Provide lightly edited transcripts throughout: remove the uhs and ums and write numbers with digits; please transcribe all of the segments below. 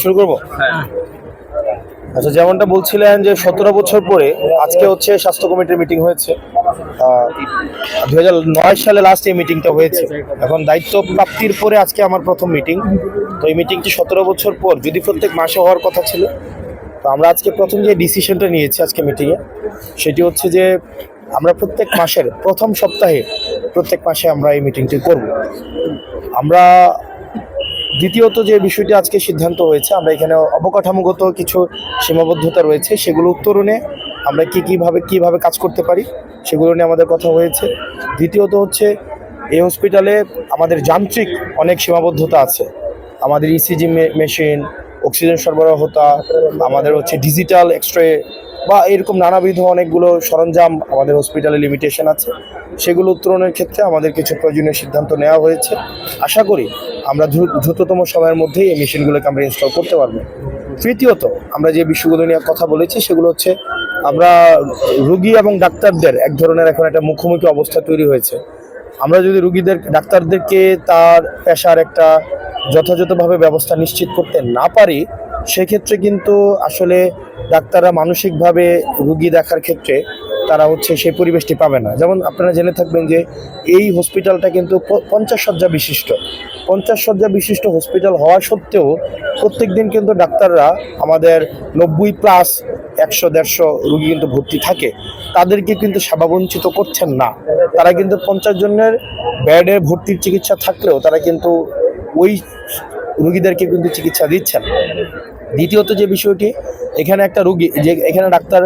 শুরু করবো। আচ্ছা, যেমনটা বলছিলেন যে 17 বছর পরে আজকে হচ্ছে স্বাস্থ্য কমিটির মিটিং হয়েছে। 2009 সালে লাস্ট এই মিটিংটা হয়েছে। এখন দায়িত্ব প্রাপ্তির পরে আজকে আমার প্রথম মিটিং। তো এই মিটিংটি 17 বছর পর যদি প্রত্যেক মাসে হওয়ার কথা ছিল, তো আমরা আজকে প্রথম যে ডিসিশনটা নিয়েছি আজকে মিটিংয়ে, সেটি হচ্ছে যে আমরা প্রত্যেক মাসের প্রথম সপ্তাহে প্রত্যেক মাসে আমরা এই মিটিংটি করব। আমরা দ্বিতীয়ত যে বিষয়টি আজকে সিদ্ধান্ত হয়েছে, আমরা এখানে অবকাঠামোগত কিছু সীমাবদ্ধতা রয়েছে, সেগুলো উত্তরণে আমরা কিভাবে কাজ করতে পারি সেগুলো নিয়ে আমাদের কথা হয়েছে। দ্বিতীয়ত হচ্ছে এই হসপিটালে আমাদের যান্ত্রিক অনেক সীমাবদ্ধতা আছে। আমাদের ইসিজি মেশিন, অক্সিজেন সরবরাহতা, আমাদের হচ্ছে ডিজিটাল এক্সরে বা এরকম নানাবিধ অনেকগুলো সরঞ্জাম আমাদের হসপিটালে লিমিটেশন আছে। সেগুলো উত্তরণের ক্ষেত্রে আমাদের কিছু প্রয়োজনীয় সিদ্ধান্ত নেওয়া হয়েছে। আশা করি আমরা দ্রুততম সময়ের মধ্যেই এই মেশিনগুলোকে আমরা ইনস্টল করতে পারবো। তৃতীয়ত আমরা যে বিষয়গুলো নিয়ে কথা বলেছি সেগুলো হচ্ছে আমরা রুগী এবং ডাক্তারদের এক ধরনের এখন একটা মুখোমুখি অবস্থা তৈরি হয়েছে। আমরা যদি ডাক্তারদেরকে তার পেশার একটা যথাযথভাবে ব্যবস্থা নিশ্চিত করতে না পারি, সেক্ষেত্রে কিন্তু আসলে ডাক্তাররা মানসিকভাবে রুগী দেখার ক্ষেত্রে তারা হচ্ছে সেই পরিবেশটি পাবে না। যেমন আপনারা জেনে থাকবেন যে এই হসপিটালটা কিন্তু 50 শয্যা বিশিষ্ট হসপিটাল হওয়া সত্ত্বেও প্রত্যেক দিন কিন্তু ডাক্তাররা আমাদের 90+ 100-150 রুগী কিন্তু ভর্তি থাকে, তাদেরকে কিন্তু সেবা বঞ্চিত করছেন না। তারা কিন্তু 50 জনের বেডে ভর্তির চিকিৎসা থাকলেও তারা কিন্তু ওই রুগীদেরকে কিন্তু চিকিৎসা দিচ্ছেন। দ্বিতীয়ত যে বিষয়টি, এখানে একটা রুগী যে এখানে ডাক্তার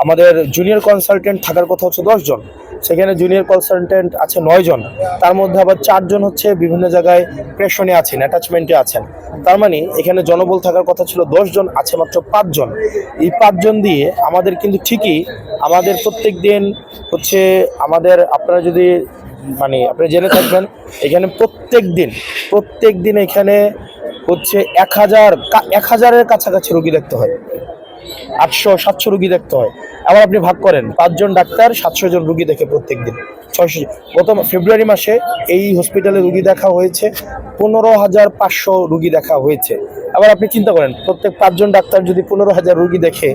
আমাদের জুনিয়র কনসালটেন্ট থাকার কথা হচ্ছে 10 জন, সেখানে জুনিয়র কনসালটেন্ট আছে 9 জন, তার মধ্যে আবার 4 জন হচ্ছে বিভিন্ন জায়গায় প্রেশনে আছেন, অ্যাটাচমেন্টে আছেন। তার মানে এখানে জনবল থাকার কথা ছিল 10 জন, আছে মাত্র 5 জন। এই 5 জন দিয়ে আমাদের কিন্তু ঠিকই আমাদের প্রত্যেক দিন হচ্ছে আমাদের আপনারা যদি আপনি জেনে থাকবেন এখানে প্রত্যেক দিন এখানে হচ্ছে 1000-এর কাছাকাছি রোগী দেখতে হয়, 800-700 রুগী দেখতে হয়। আবার আপনি ভাগ করেন 5 জন ডাক্তার 700 জন রুগী দেখে প্রত্যেক দিন। 600 গত ফেব্রুয়ারি মাসে এই হসপিটালে রুগী দেখা হয়েছে 15,500 রুগী দেখা হয়েছে। আবার আপনি চিন্তা করেন প্রত্যেক 5 জন ডাক্তার যদি 15,000 রুগী দেখে,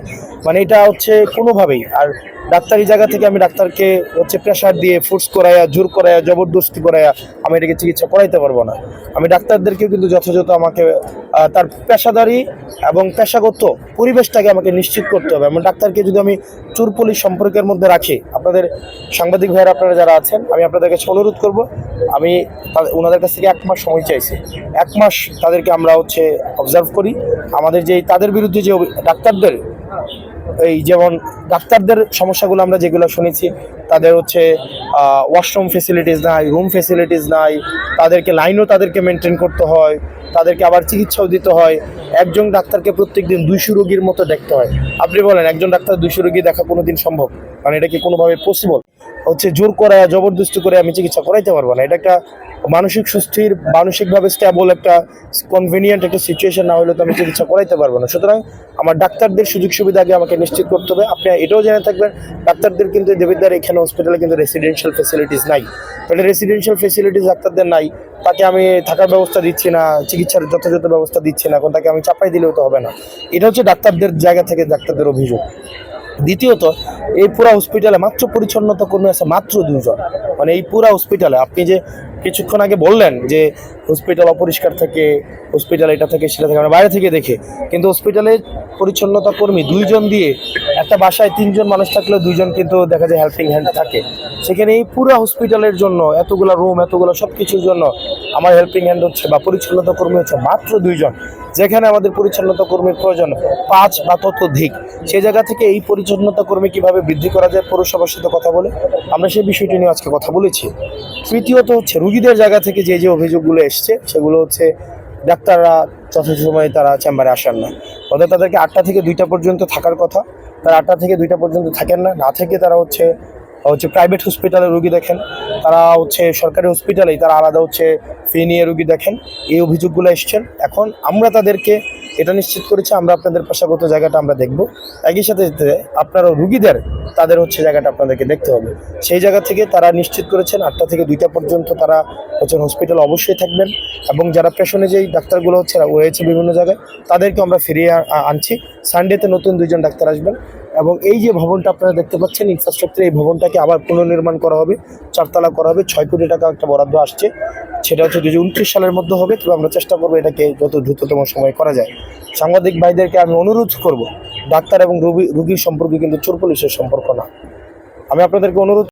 এটা হচ্ছে কোনোভাবেই। আর ডাক্তারি জায়গা থেকে আমি ডাক্তারকে হচ্ছে প্রেশার দিয়ে ফোর্স করাইয়া, জোর করাইয়া, জবরদস্তি করাইয়া আমি এটাকে চিকিৎসা করাইতে পারবো না। আমি ডাক্তারদেরকে কিন্তু যথাযথ আমাকে তার পেশাদারি এবং পেশাগত পরিবেশটাকে আমাকে নিশ্চিত করতে হবে। এবং ডাক্তারকে যদি আমি চোর-পুলিশ সম্পর্কের মধ্যে রাখি, আপনাদের সাংবাদিক ভাইয়েরা আপনারা যারা আছেন, আমি আপনাদের কাছে অনুরোধ করব, আমি ওনাদের কাছ থেকে 1 মাস সময় চাইছি। 1 মাস তাদেরকে আমরা হচ্ছে অবজার্ভ করি। আমাদের যে তাদের বিরুদ্ধে যে ডাক্তারদের যেমন ডাক্তারদের সমস্যাগুলো আমরা যেগুলো শুনেছি, তাদের হচ্ছে ওয়াশরুম ফেসিলিটিস নাই, রুম ফেসিলিটিস নাই, তাদেরকে মেনটেন করতে হয়, তাদেরকে আবার চিকিৎসাও দিতে হয়। একজন ডাক্তারকে প্রত্যেক দিন 200 রোগীর মতো দেখতে হয়। আপনি বলেন একজন ডাক্তার 200 রোগী দেখা কোনোদিন সম্ভব? এটা কি কোনোভাবে পসিবল? হচ্ছে জোর করায়, জবরদস্তি করে আমি চিকিৎসা করাইতে পারবো না। এটা একটা মানসিকভাবে স্টেবল একটা কনভিনিয়েন্ট একটা সিচুয়েশন না হলে তো আমি চিকিৎসা করাইতে পারবো না। সুতরাং আমার ডাক্তারদের সুযোগ সুবিধা আগে আমাকে নিশ্চিত করতে হবে। আপনি এটাও জেনে থাকবেন ডাক্তারদের কিন্তু দেবিদ্বার এখানে হসপিটালে কিন্তু রেসিডেন্সিয়াল ফেসিলিটিস নাই। তাহলে রেসিডেন্সিয়াল ফেসিলিটিস ডাক্তারদের নাই, তাকে আমি থাকার ব্যবস্থা দিচ্ছি না, চিকিৎসার যথাযথ ব্যবস্থা দিচ্ছি না, এখন তাকে আমি চাপাই দিলেও তো হবে না। এটা হচ্ছে ডাক্তারদের জায়গা থেকে ডাক্তারদের অভিযোগ। দ্বিতীয়ত, এই পুরা হসপিটালে মাত্র পরিচ্ছন্নতা কর্মী আছে মাত্র 2 জন। এই পুরা হসপিটালে আপনি যে কিছুক্ষণ আগে বললেন যে হসপিটাল অপরিষ্কার থাকে, হসপিটাল এটা থেকে সেটা থেকে, আমরা বাইরে থেকে দেখে, কিন্তু হসপিটালে পরিচ্ছন্নতা কর্মী 2 জন দিয়ে একটা বাসায় 3 জন মানুষ থাকলেও 2 জন কিন্তু দেখা যায় হেল্পিং হ্যান্ড থাকে। সেখানে এই পুরো হসপিটালের জন্য এতগুলো রুম, এতগুলো সব কিছুর জন্য আমার হেল্পিং হ্যান্ড হচ্ছে বা পরিচ্ছন্নতা কর্মী হচ্ছে মাত্র 2 জন। যেখানে আমাদের পরিচ্ছন্নতা কর্মীর প্রয়োজন 5 বা ততোধিক। সেই জায়গা থেকে এই পরিচ্ছন্নতা কর্মী কীভাবে বৃদ্ধি করা যায় পৌরসভার সাথে কথা বলে আমরা সেই বিষয়টি নিয়ে আজকে কথা বলেছি। তৃতীয়ত হচ্ছে রুগীদের জায়গা থেকে যে অভিযোগগুলো এসছে সেগুলো হচ্ছে ডাক্তাররা যথেষ্ট সময়ে তারা চেম্বারে আসেন না। অর্থাৎ তাদেরকে 8টা থেকে 2টা পর্যন্ত থাকার কথা, তারা 8টা থেকে 2টা পর্যন্ত থাকেন না থেকে তারা হচ্ছে প্রাইভেট হসপিটালে রুগী দেখেন, তারা হচ্ছে সরকারি হসপিটালেই তারা আলাদা হচ্ছে ফি নিয়ে রুগী দেখেন। এই অভিযোগগুলো এসছেন। এখন আমরা তাদেরকে এটা নিশ্চিত করেছে আমরা আপনাদের পেশাগত জায়গাটা আমরা দেখব। একই সাথে আপনারা রুগীদের তাদের হচ্ছে জায়গাটা আপনাদেরকে দেখতে হবে। সেই জায়গা থেকে তারা নিশ্চিত করেছেন 8টা থেকে 2টা পর্যন্ত তারা হচ্ছে হসপিটালে অবশ্যই থাকবেন, এবং যারা পেশনে যেই ডাক্তারগুলো হচ্ছে রয়েছে বিভিন্ন জায়গায় তাদেরকে আমরা ফিরিয়ে আনছি। সানডেতে নতুন 2জন ডাক্তার আসবেন, এবং এই যে ভবনটা আপনারা দেখতে পাচ্ছেন ইনফ্রাস্ট্রাকচার, এই ভবনটাকে আবার পুনর্নির্মাণ করা হবে, 4তলা করা হবে। 6 কোটি টাকা একটা বরাদ্দ আসছে, সেটা হচ্ছে 2029 সালের মধ্যে হবে। তবে আমরা চেষ্টা করবো এটাকে যত দ্রুততম সময় করা যায়। সাংবাদিক ভাইদেরকে আমি অনুরোধ করব, ডাক্তার এবং রোগীর সম্পর্কে কিন্তু চোর পুলিশের সম্পর্ক না। আমি আপনাদেরকে অনুরোধ